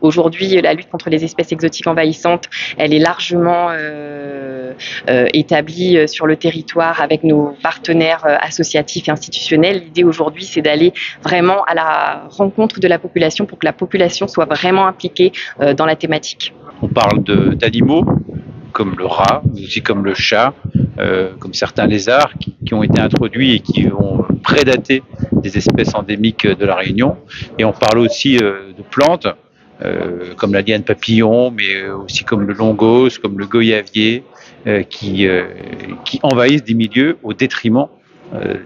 Aujourd'hui, la lutte contre les espèces exotiques envahissantes, elle est largement établie sur le territoire avec nos partenaires associatifs et institutionnels. L'idée aujourd'hui, c'est d'aller vraiment à la rencontre de la population pour que la population soit vraiment impliquée dans la thématique. On parle d'animaux comme le rat, mais aussi comme le chat, comme certains lézards qui ont été introduits et qui ont prédaté des espèces endémiques de la Réunion. Et on parle aussi de plantes, comme la liane papillon, mais aussi comme le longos, comme le goyavier, qui envahissent des milieux au détriment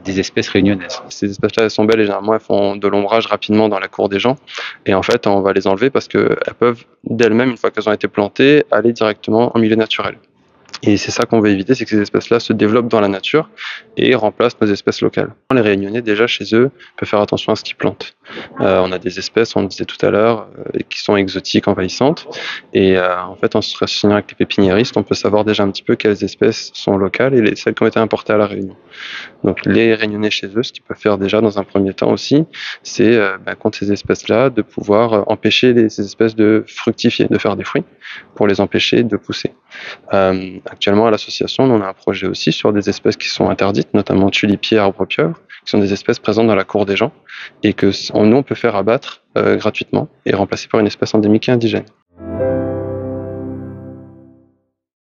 des espèces réunionnaises. Ces espèces-là, elles sont belles et généralement elles font de l'ombrage rapidement dans la cour des gens. Et en fait, on va les enlever parce qu'elles peuvent d'elles-mêmes, une fois qu'elles ont été plantées, aller directement en milieu naturel. Et c'est ça qu'on veut éviter, c'est que ces espèces-là se développent dans la nature et remplacent nos espèces locales. Les Réunionnais, déjà chez eux, peuvent faire attention à ce qu'ils plantent. On a des espèces, on le disait tout à l'heure, qui sont exotiques, envahissantes. Et en fait, en se renseignant avec les pépiniéristes, on peut savoir déjà un petit peu quelles espèces sont locales et celles qui ont été importées à la Réunion. Donc les Réunionnais chez eux, ce qu'ils peuvent faire déjà dans un premier temps aussi, c'est contre ces espèces-là, de pouvoir empêcher ces espèces de fructifier, de faire des fruits, pour les empêcher de pousser. Actuellement, à l'association, on a un projet aussi sur des espèces qui sont interdites, notamment tulipiers, arbres-pieuvres, qui sont des espèces présentes dans la cour des gens et que nous, on peut faire abattre gratuitement et remplacer par une espèce endémique et indigène.